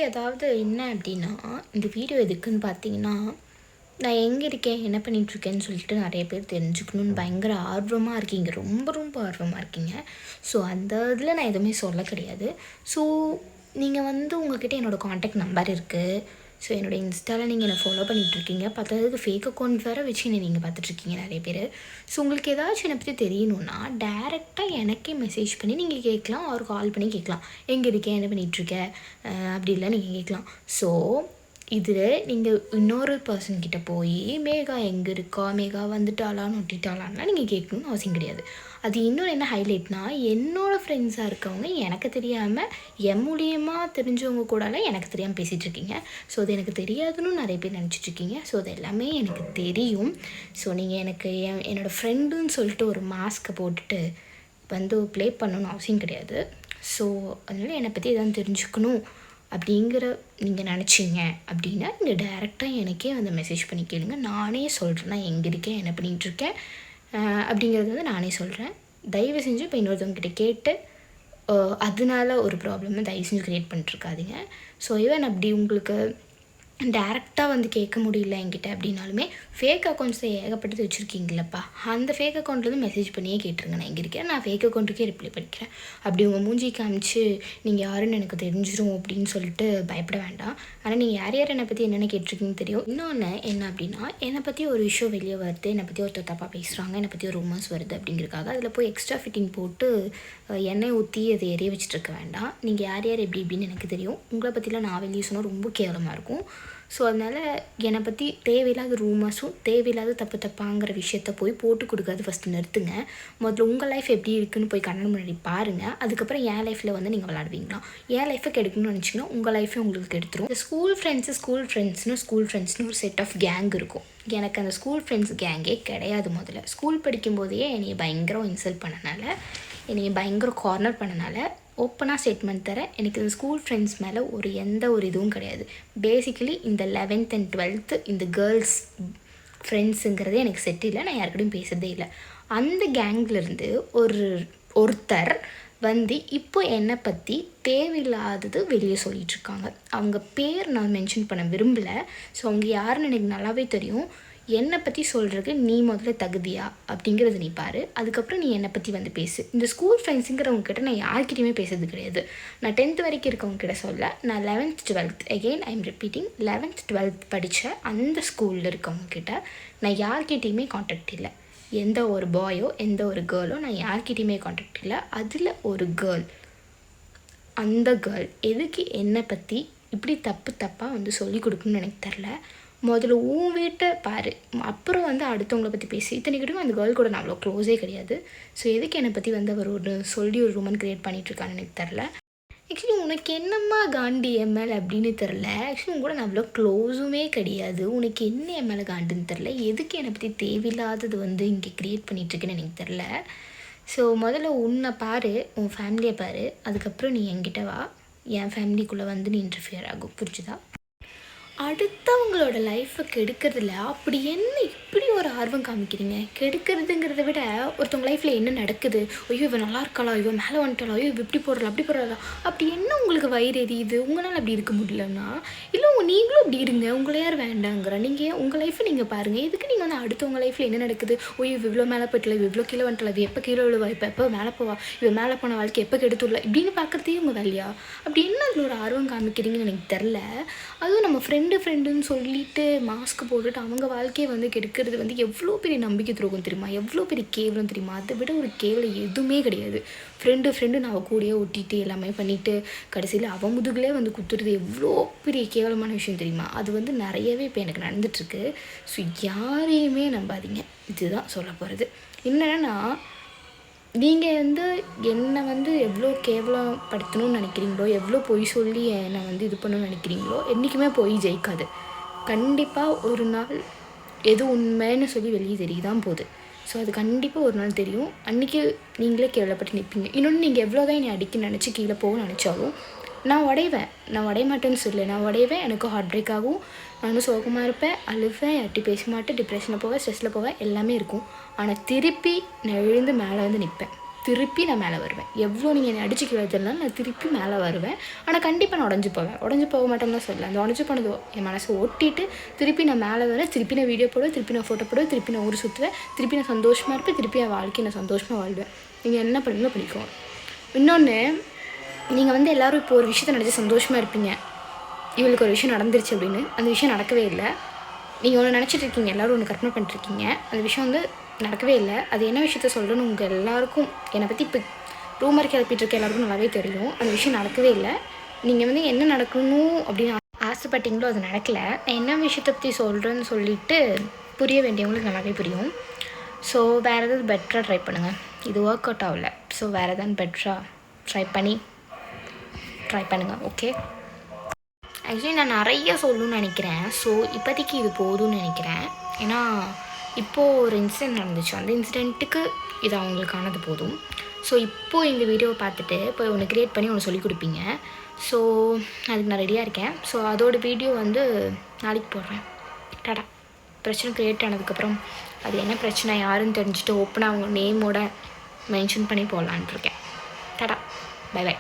அதாவது என்ன அப்படின்னா, இந்த வீடியோ எதுக்குன்னு பார்த்தீங்கன்னா, நான் எங்கே இருக்கேன், என்ன பண்ணிகிட்ருக்கேன்னு சொல்லிட்டு நிறைய பேர் தெரிஞ்சுக்கணுன்னு பயங்கர ஆர்வமாக இருக்கீங்க. ரொம்ப ரொம்ப ஆர்வமாக இருக்கீங்க. ஸோ அந்த இதில் நான் எதுவுமே சொல்ல கிடையாது. ஸோ நீங்கள் வந்து உங்ககிட்ட என்னோடய காண்டாக்ட் நம்பர் இருக்குது. ஸோ என்னோடய இன்ஸ்டாவில் நீங்கள் என்னை ஃபாலோ பண்ணிகிட்ருக்கீங்க. பத்தாததுக்கு ஃபேக் அக்கௌண்ட் வேறு வச்சு என்னை நீங்கள் பார்த்துட்ருக்கீங்க நிறைய பேர். ஸோ உங்களுக்கு ஏதாச்சும் என்னை பற்றி தெரியணுன்னா டேரெக்டாக எனக்கே மெசேஜ் பண்ணி நீங்கள் கேட்கலாம், ஒரு கால் பண்ணி கேட்கலாம். எங்கே இருக்கேன், என்ன பண்ணிகிட்ருக்க, அப்படி இல்லை நீங்கள் கேட்கலாம். ஸோ இதில் நீங்கள் இன்னொரு பர்சன்கிட்ட போய் மேகா எங்கே இருக்கா, மேகா வந்துட்டாளா நொட்டிட்டாளான்லாம் நீங்கள் கேட்கணுன்னு அவசியம் கிடையாது. அது இன்னொன்று என்ன ஹைலைட்னா, என்னோடய ஃப்ரெண்ட்ஸாக இருக்கவங்க எனக்கு தெரியாமல் என் மூலியமாக தெரிஞ்சவங்க கூடலாம் எனக்கு தெரியாமல் பேசிகிட்ருக்கீங்க. ஸோ அது எனக்கு தெரியாதுன்னு நிறைய பேர் நினச்சிட்ருக்கீங்க. ஸோ அது எல்லாமே எனக்கு தெரியும். ஸோ நீங்கள் எனக்கு என்னோடய ஃப்ரெண்டுன்னு சொல்லிட்டு ஒரு மாஸ்க்கை போட்டுட்டு வந்து ப்ளே பண்ணணுன்னு அவசியம் கிடையாது. ஸோ அதனால் என்னை பற்றி எதாவது தெரிஞ்சுக்கணும் அப்படிங்கிற நீங்கள் நினச்சிங்க அப்படின்னா நீங்கள் டைரெக்டாக எனக்கே வந்து மெசேஜ் பண்ணி கேளுங்க. நானே சொல்கிறேன் நான் எங்கே இருக்கேன், என்ன பண்ணிகிட்ருக்கேன் அப்படிங்கிறது வந்து நானே சொல்கிறேன். தயவு செஞ்சு இப்போ இன்னொருத்தவங்ககிட்ட கேட்டு அதனால ஒரு ப்ராப்ளமை தயவு செஞ்சு க்ரியேட் பண்ணிட்டுருக்காதீங்க. ஸோ ஈவன் அப்படி உங்களுக்கு டேரெக்டாக வந்து கேட்க முடியல என்கிட்ட அப்படின்னாலுமே ஃபேக் அக்கௌண்ட்ஸை ஏகப்பட்டது வச்சுருக்கீங்களப்பா, அந்த ஃபேக் அக்கௌண்ட்லேருந்து மெசேஜ் பண்ணியே கேட்டுருங்க நான் எங்கே இருக்கேன். நான் ஃபேக் அக்கௌண்ட்டுக்கே ரிப்ளை பண்ணிக்கிறேன். அப்படி உங்கள் மூஞ்சி காமிச்சு நீங்கள் யாருன்னு எனக்கு தெரிஞ்சிடும் அப்படின்னு சொல்லிட்டு பயப்பட வேண்டாம். ஆனால் நீங்கள் யார் யார் என்னை பற்றி என்னென்ன கேட்டிருக்கீங்கன்னு தெரியும். இன்னொன்று என்ன அப்படின்னா, என்னை பற்றி ஒரு விஷயம் வெளியே வருது, என்னை பற்றி ஒருத்தர் தப்பாக பேசுகிறாங்க, என்னை பற்றி ஒரு ரூமர்ஸ் வருது அப்படிங்கிறக்காக அதில் போய் எக்ஸ்ட்ரா ஃபிட்டிங் போட்டு எண்ணெய் ஊற்றி அதை எரிய வச்சுட்டு வேண்டாம். நீங்கள் யார் யார் எப்படி இப்படின்னு எனக்கு தெரியும். உங்களை பற்றிலாம் நான் வெளியே சொன்னால் ரொம்ப கேவலமாக இருக்கும். ஸோ அதனால் என்னை பற்றி தேவையில்லாத ரூமர்ஸும் தேவையில்லாத தப்பாங்கிற விஷயத்த போய் போட்டு கொடுக்காது ஃபஸ்ட்டு நிறுத்துங்க. முதல்ல உங்கள் லைஃப் எப்படி இருக்குதுன்னு போய் கண்ணு முன்னாடி பாருங்கள். அதுக்கப்புறம் என் லைஃப்பில் வந்து நீங்கள் விளாடுவீங்களா. என் லைஃபை கெடுக்கணும்னு நினச்சிங்கன்னா உங்கள் லைஃபை உங்களுக்கு கெடுத்துரும். இந்த ஸ்கூல் ஃப்ரெண்ட்ஸ்னு ஒரு செட் ஆஃப் கேங் இருக்கும். எனக்கு அந்த ஸ்கூல் ஃப்ரெண்ட்ஸ் கேங்கே கிடையாது. முதல்ல ஸ்கூல் படிக்கும்போதே என்னைய பயங்கரம் இன்சல்ட் பண்ணனால, என்னைய பயங்கரம் கார்னர் பண்ணனால ஓப்பனாக ஸ்டேட்மெண்ட் தரேன், எனக்கு இந்த ஸ்கூல் ஃப்ரெண்ட்ஸ் மேலே எந்த ஒரு இதுவும் கிடையாது. பேசிக்கலி இந்த 11th and 12th இந்த கேர்ள்ஸ் ஃப்ரெண்ட்ஸுங்கிறதே எனக்கு செட் இல்லை. நான் யாருக்கிட்டையும் பேசுகிறதே இல்லை. அந்த கேங்லேருந்து ஒருத்தர் வந்து இப்போ என்னை பற்றி தேவையில்லாதது வெளியே சொல்லிகிட்ருக்காங்க. அவங்க பேர் நான் மென்ஷன் பண்ண விரும்பலை. ஸோ அவங்க யாருன்னு எனக்கு நல்லாவே தெரியும். என்னை பற்றி சொல்கிறதுக்கு நீ முதல்ல தகுதியா அப்படிங்கிறது நீ பாரு. அதுக்கப்புறம் நீ என்னை பற்றி வந்து பேசு. இந்த ஸ்கூல் ஃப்ரெண்ட்ஸுங்கிறவங்ககிட்ட நான் யார்கிட்டையுமே பேசுறது கிடையாது. நான் 10th வரைக்கும் இருக்கவங்ககிட்ட சொல்ல, நான் 11th 12th again I am repeating 11th 12th படித்த அந்த ஸ்கூலில் இருக்கவங்கக்கிட்ட நான் யார்கிட்டையுமே காண்டாக்ட் இல்லை. எந்த ஒரு பாயோ எந்த ஒரு கேர்ளோ நான் யார்கிட்டையுமே காண்டாக்ட் இல்லை. அதில் ஒரு கேர்ள், அந்த கேர்ள் எதுக்கு என்னை பற்றி இப்படி தப்பாக வந்து சொல்லி கொடுக்கணும்னு எனக்கு தெரில. முதல்ல உன் வீட்டை பாரு, அப்புறம் வந்து அடுத்தவங்களை பற்றி பேசி. இத்தனைக்கிட்டும் அந்த கேர்ள் கூட நான் அவ்வளோ க்ளோஸே கிடையாது. ஸோ எதுக்கு என்னை பற்றி வந்து அவர் ஒரு ரூமன் க்ரியேட் பண்ணிகிட்ருக்கான்னு எனக்கு தெரில. ஆக்சுவலி உனக்கு என்னம்மா காண்டி எம்எல் அப்படின்னு தெரில. ஆக்சுவலி உங்க கூட நான் அவ்வளோ க்ளோஸுமே கிடையாது. உனக்கு என்ன எம்எல்ஏ காண்டுன்னு தெரில. எதுக்கு என்னை பற்றி தேவையில்லாதது வந்து இங்கே க்ரியேட் பண்ணிகிட்ருக்குன்னு எனக்கு தெரில. ஸோ முதல்ல உன்னை பாரு, உன் ஃபேமிலியை பாரு, அதுக்கப்புறம் நீ என்கிட்ட வா. என் ஃபேமிலிக்குள்ளே வந்து நீ இன்டர்ஃபியர் ஆகும். புரிஞ்சுதா? அடுத்தவங்களோட லைஃப்பை கெடுக்கிறதுல அப்படி என்ன இப்படி ஒரு ஆர்வம் காமிக்கிறீங்க? கெடுக்கிறதுங்கிறத விட ஒருத்தவங்க லைஃப்பில் என்ன நடக்குது, ஐயோ இவன் நல்லா இருக்காளா, ஐயோ மேலே வந்துட்டாளா, ஐயோ இப்படி போடுறா அப்படி போடுறா, அப்படி என்ன உங்களுக்கு வயிறு எரியுது? உங்களால் அப்படி இருக்க முடியலன்னா இல்லை நீங்களும் அப்படி இருங்க. உங்களை யார் வேண்டாங்கிற? நீங்கள் உங்கள் லைஃப்பை நீங்கள் பாருங்கள். எதுக்கு நீங்கள் வந்து அடுத்தவங்க லைஃப்பில் என்ன நடக்குது, ஐயோ இவ்வளோ மேலே போயிட்டல, இவ்வளோ கீழே வந்துட்டல, இவ எப்போ கீழே விழுவா, எப்போ மேலே போவா, இவன் மேலே போன வாழ்க்கை எப்போ கெடுத்துடல இப்படின்னு பார்க்குறதே உங்கள் வேலையா? அப்படி என்ன அதில் ஒரு ஆர்வம் காமிக்கிறீங்கன்னு எனக்கு தெரில. அதுவும் நம்ம ஃப்ரெண்டுன்னு சொல்லிட்டு மாஸ்க் போட்டுட்டு அவங்க வாழ்க்கையை வந்து கெடுக்கிறது வந்து எவ்வளோ பெரிய நம்பிக்கை துரோகம் தெரியுமா, எவ்வளோ பெரிய கேவலம் தெரியுமா? அதை விட ஒரு கேவலம் எதுவுமே கிடையாது. ஃப்ரெண்டு நான் கூடயே ஒட்டிட்டு எல்லாமே பண்ணிவிட்டு கடைசியில் அவன் முதுகுலே வந்து குத்துறது எவ்வளோ பெரிய கேவலமான விஷயம் தெரியுமா? அது வந்து நிறையவே இப்போ எனக்கு நடந்துட்டுருக்கு. ஸோ யாரையுமே நம்பாதீங்க. இதுதான் சொல்ல போகிறது. என்னென்னா, நீங்கள் வந்து என்னை வந்து எவ்வளோ கேவலப்படுத்தணும்னு நினைக்கிறீங்களோ, எவ்வளோ பொய் சொல்லி என்னை வந்து இது பண்ணணும்னு நினைக்கிறீங்களோ, என்றைக்குமே பொய் ஜெயிக்காது. கண்டிப்பாக ஒரு நாள் எது உண்மைன்னு சொல்லி வெளியே தெரியதான் போகுது. ஸோ அது கண்டிப்பாக ஒரு நாள் தெரியும். அன்றைக்கி நீங்களே கேவலப்பட்டு நிற்பீங்க. இன்னொன்று, நீங்கள் எவ்வளோ தான் என்னை அடிக்க நினச்சி கீழே போக நினச்சாலும் நான் உடைய மாட்டேன்னு சொல்லு. நான் உடையவேன். எனக்கு ஹார்ட் பிரேக் ஆகும். நானும் சோகமாக இருப்பேன், அழுவேன், யார்ட்டி பேச மாட்டேன், டிப்ரெஷனில் போவேன், ஸ்ட்ரெஸ்ஸில் போவேன், எல்லாமே இருக்கும். ஆனால் திருப்பி நான் எழுந்து மேலே வந்து நிற்பேன். திருப்பி நான் மேலே வருவேன். எவ்வளோ நீங்கள் என்னை அடிச்சு கீழே தரலாம், நான் திருப்பி மேலே வருவேன். ஆனால் கண்டிப்பாக நான் உடஞ்சி போக மாட்டேன்னு தான் சொல்லலை. அந்த உடஞ்சி போனது என் மனசை ஒட்டிட்டு திருப்பி நான் மேலே வரேன். திருப்பி நான் வீடியோ போடுவேன், திருப்பி நான் ஃபோட்டோ போடுவேன், திருப்பி நான் ஊர் சுற்றுவேன், திருப்பி நான் சந்தோஷமாக இருப்பேன், திருப்பி என் வாழ்க்கையை நான் சந்தோஷமாக வாழ்வேன். நீங்கள் என்ன பண்ணுங்களோ பண்ணிக்கோங்க. இன்னொன்று, நீங்கள் எல்லோரும் இப்போ ஒரு விஷயத்தை நினச்சி சந்தோஷமாக இருப்பீங்க, இவளுக்கு ஒரு விஷயம் நடந்துருச்சு அப்படின்னு. அந்த விஷயம் நடக்கவே இல்லை. நீங்கள் ஒன்று நினச்சிட்டு இருக்கீங்க, எல்லோரும் ஒன்று கற்பனை பண்ணிட்டுருக்கீங்க, அந்த விஷயம் நடக்கவே இல்லை. அது என்ன விஷயத்த சொல்கிறேன்னு உங்கள் எல்லாருக்கும், என்னை பற்றி இப்போ ரூமர் கிளப்பிட்டு இருக்க எல்லாருக்கும் நல்லாவே தெரியும். அந்த விஷயம் நடக்கவே இல்லை. நீங்கள் என்ன நடக்கணும் அப்படின்னு ஆசைப்பட்டீங்களோ அது நடக்கலை. நான் என்ன விஷயத்தை பற்றி சொல்கிறேன்னு சொல்லிவிட்டு புரிய வேண்டியவங்களுக்கு நல்லாவே புரியும். ஸோ வேறு ஏதாவது பெட்டராக ட்ரை பண்ணுங்கள். இது ஒர்க் அவுட் ஆகலை. ஸோ வேறு எதாவது பெட்டராக ட்ரை பண்ணுங்கள். ஓகே, ஆக்சுவலி நான் நிறைய சொல்லணும்னு நினைக்கிறேன். ஸோ இப்போதைக்கு இது போதும்னு நினைக்கிறேன். ஏன்னா இப்போது ஒரு இன்சிடெண்ட் நடந்துச்சு, அந்த இன்சிடெண்ட்டுக்கு இது அவங்களுக்கானது போதும். ஸோ இப்போது இந்த வீடியோவை பார்த்துட்டு இப்போ ஒன்று க்ரியேட் பண்ணி ஒன்று சொல்லிக் கொடுப்பீங்க. ஸோ அதுக்கு நான் ரெடியாக இருக்கேன். ஸோ அதோடய வீடியோ நாளைக்கு போடுறேன். டாடா. பிரச்சனை க்ரியேட் ஆனதுக்கப்புறம் அது என்ன பிரச்சனை யாருன்னு தெரிஞ்சுட்டு ஓப்பனாக அவங்க நேமோட மென்ஷன் பண்ணி போடலான்ட்டு இருக்கேன். Tata, bye by.